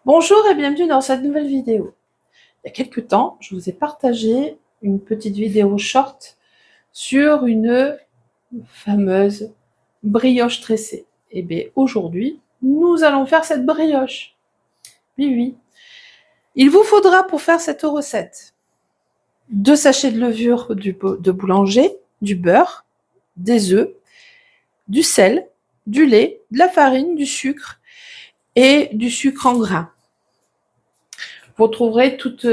Bonjour et bienvenue dans cette nouvelle vidéo. Il y a quelques temps, je vous ai partagé une petite vidéo short sur une fameuse brioche tressée. Et bien aujourd'hui, nous allons faire cette brioche. Oui. Il vous faudra pour faire cette recette 2 sachets de levure de boulanger, du beurre, des œufs, du sel, du lait, de la farine, du sucre et du sucre en grains. Vous trouverez toutes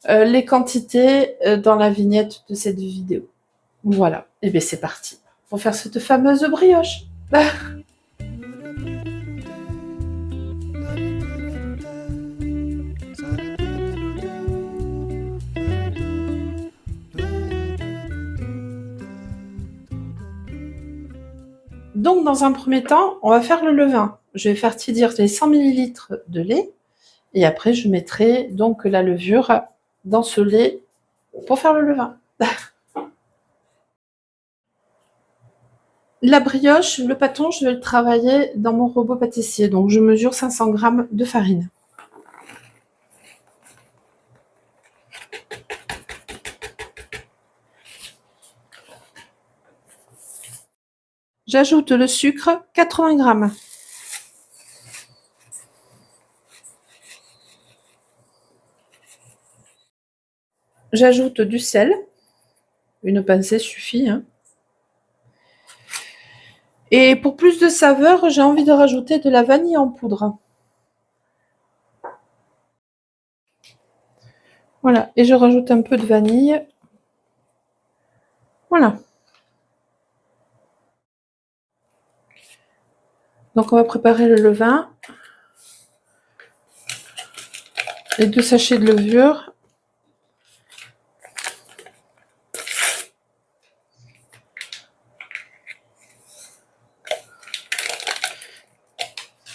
les quantités dans la vignette de cette vidéo. Voilà, et bien c'est parti pour faire cette fameuse brioche. Donc dans un premier temps, on va faire le levain. Je vais faire tiédir les 100 ml de lait et après je mettrai donc la levure dans ce lait pour faire le levain. La brioche, le pâton, je vais le travailler dans mon robot pâtissier. Donc je mesure 500 g de farine. J'ajoute le sucre, 80 g. J'ajoute du sel, une pincée suffit. Et pour plus de saveur, j'ai envie de rajouter de la vanille en poudre. Voilà, et je rajoute un peu de vanille. Voilà. Donc on va préparer le levain. Les 2 sachets de levure.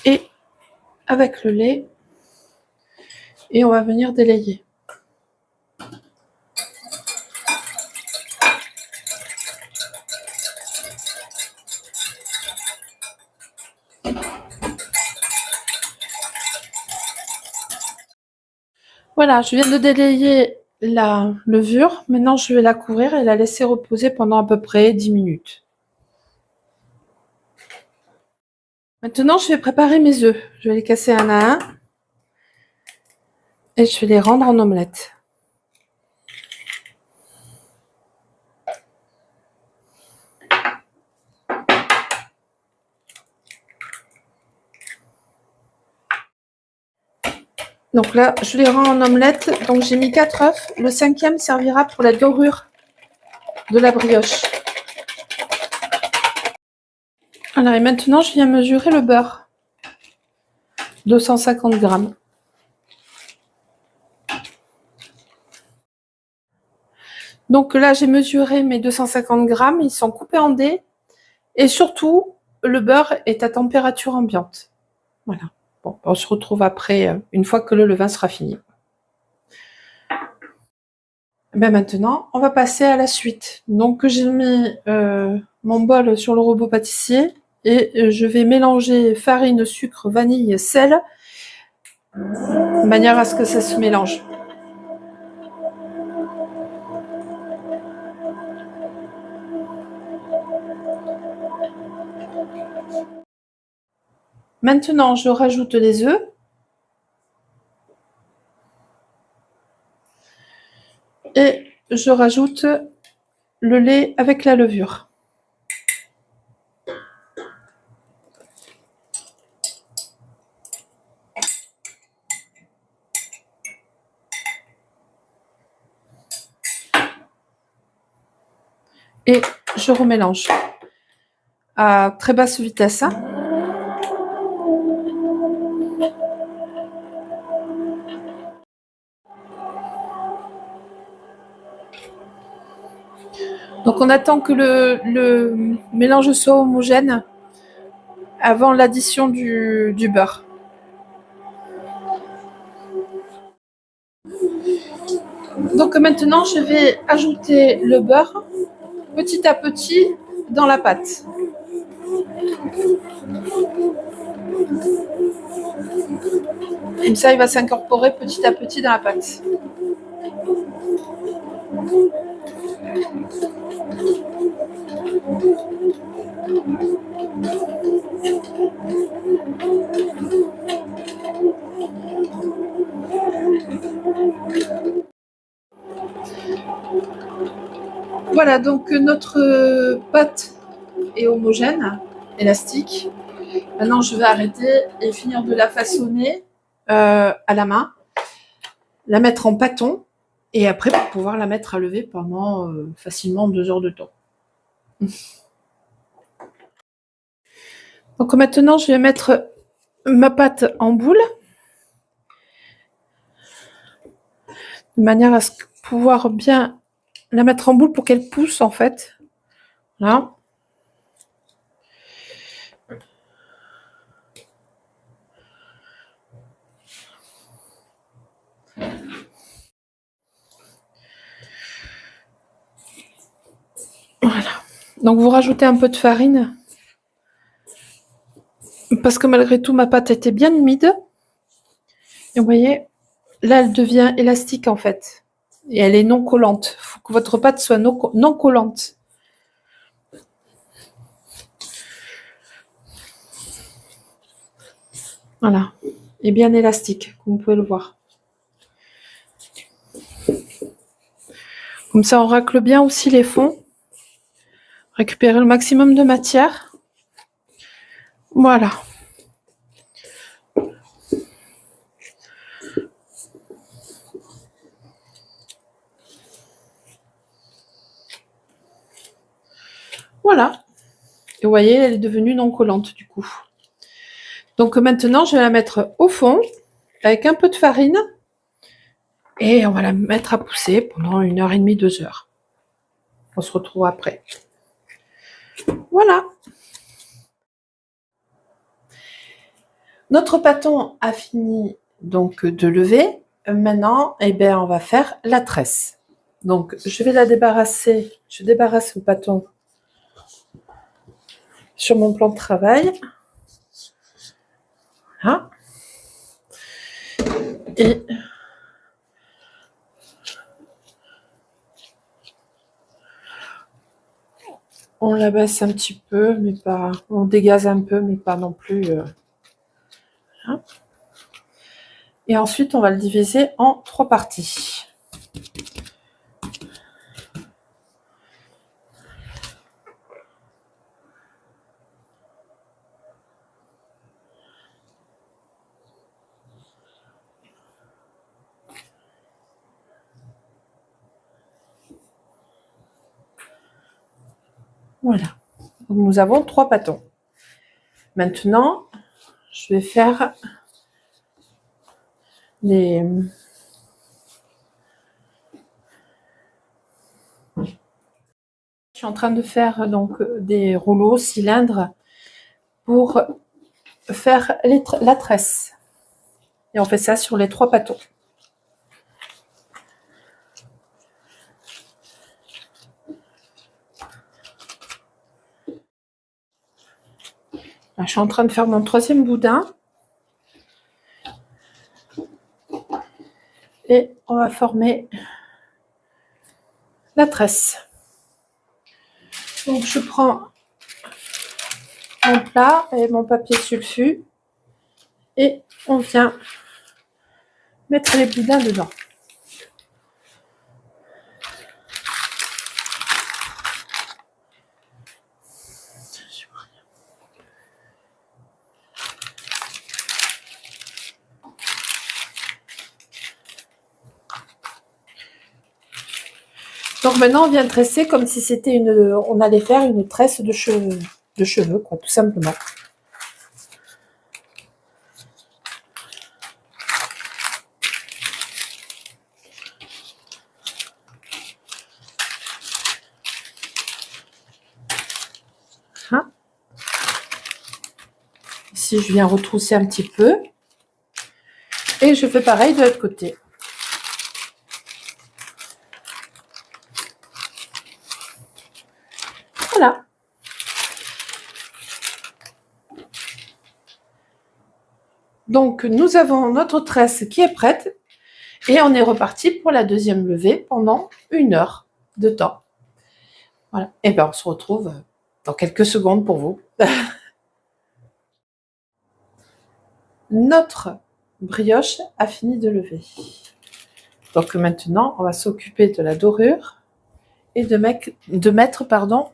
Et avec le lait. Et on va venir délayer. Voilà, je viens de délayer la levure. Maintenant, je vais la couvrir et la laisser reposer pendant à peu près 10 minutes. Maintenant, je vais préparer mes œufs. Je vais les casser un à un. Et je vais les rendre en omelette. Donc là, je les rends en omelette. Donc j'ai mis 4 œufs. Le 5e servira pour la dorure de la brioche. Voilà, et maintenant je viens mesurer le beurre. 250 g. Donc là, j'ai mesuré mes 250 g. Ils sont coupés en dés. Et surtout, le beurre est à température ambiante. Voilà. Bon, on se retrouve après, une fois que le levain sera fini. Ben maintenant, on va passer à la suite. Donc j'ai mis mon bol sur le robot pâtissier et je vais mélanger farine, sucre, vanille, sel, de manière à ce que ça se mélange. Maintenant, je rajoute les œufs. Et je rajoute le lait avec la levure. Et je remélange à très basse vitesse. Donc on attend que le mélange soit homogène avant l'addition du beurre. Donc maintenant je vais ajouter le beurre petit à petit dans la pâte. Comme ça, il va s'incorporer petit à petit dans la pâte. Voilà, donc notre pâte est homogène, élastique. Maintenant, je vais arrêter et finir de la façonner à la main, la mettre en pâton, et après pour pouvoir la mettre à lever pendant facilement 2 heures de temps. Donc maintenant, je vais mettre ma pâte en boule, de manière à pouvoir bien la mettre en boule pour qu'elle pousse en fait. Là. Voilà. Donc vous rajoutez un peu de farine parce que malgré tout ma pâte était bien humide. Et vous voyez, là elle devient élastique en fait. Et elle est non collante. Il faut que votre pâte soit non collante. Voilà. Et bien élastique, comme vous pouvez le voir. Comme ça, on racle bien aussi les fonds. Récupérer le maximum de matière. Voilà. Voilà. Et vous voyez, elle est devenue non collante du coup. Donc maintenant, je vais la mettre au fond avec un peu de farine et on va la mettre à pousser pendant 1h30, 2 heures. On se retrouve après. Voilà. Notre pâton a fini donc de lever. Maintenant, eh bien, on va faire la tresse. Donc, je vais la débarrasser. Je débarrasse le pâton sur mon plan de travail. Voilà. Et on la baisse un petit peu, mais pas. On dégaze un peu, mais pas non plus. Voilà. Et ensuite, on va le diviser en 3 parties. Voilà. Donc, nous avons 3 pâtons. Maintenant, je vais faire les. Je suis en train de faire donc des rouleaux cylindres pour faire la tresse. Et on fait ça sur les 3 pâtons. Là, je suis en train de faire mon 3e boudin. Et on va former la tresse. Donc je prends mon plat et mon papier sulfu et on vient mettre les boudins dedans. Donc maintenant on vient tresser comme si c'était on allait faire une tresse de cheveux, quoi, tout simplement. Hein? Ici je viens retrousser un petit peu et je fais pareil de l'autre côté. Voilà. Donc, nous avons notre tresse qui est prête et on est reparti pour la deuxième levée pendant 1 heure de temps. Voilà. Et bien, on se retrouve dans quelques secondes pour vous. Notre brioche a fini de lever. Donc maintenant, on va s'occuper de la dorure et de mettre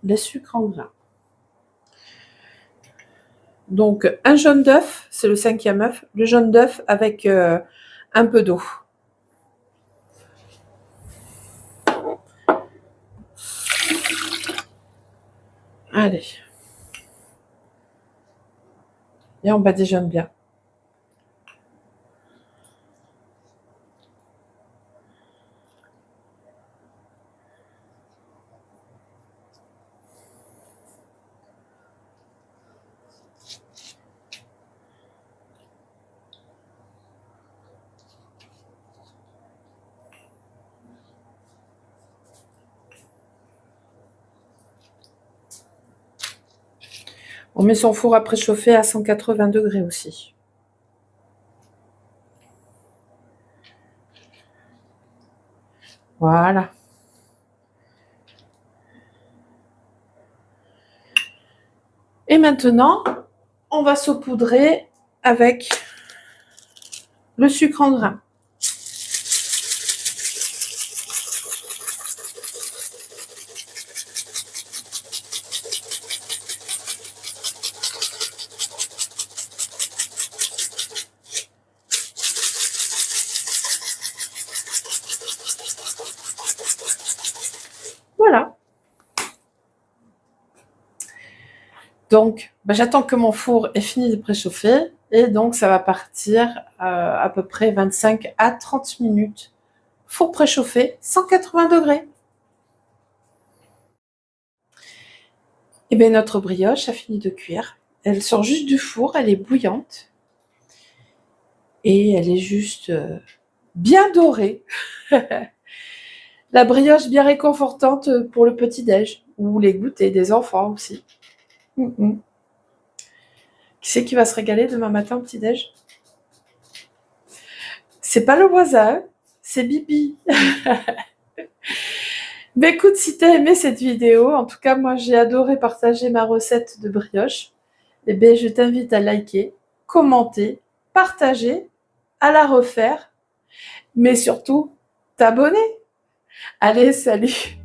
les sucres en grains. Donc un jaune d'œuf, c'est le 5e œuf, le jaune d'œuf avec un peu d'eau. Allez. Et on badigeonne bien. On met son four à préchauffer à 180 degrés aussi. Voilà. Et maintenant, on va saupoudrer avec le sucre en grains. Voilà. Donc, j'attends que mon four ait fini de préchauffer et donc ça va partir à peu près 25 à 30 minutes. Four préchauffé, 180 degrés. Et bien notre brioche a fini de cuire. Elle sort juste du four, elle est bouillante et elle est juste bien dorée. La brioche bien réconfortante pour le petit-déj ou les goûters des enfants aussi. Qui c'est qui va se régaler demain matin au petit-déj? C'est pas le voisin, c'est Bibi. Mais écoute, si t'as aimé cette vidéo, en tout cas moi j'ai adoré partager ma recette de brioche, eh bien je t'invite à liker, commenter, partager, à la refaire, mais surtout t'abonner. Allez, salut!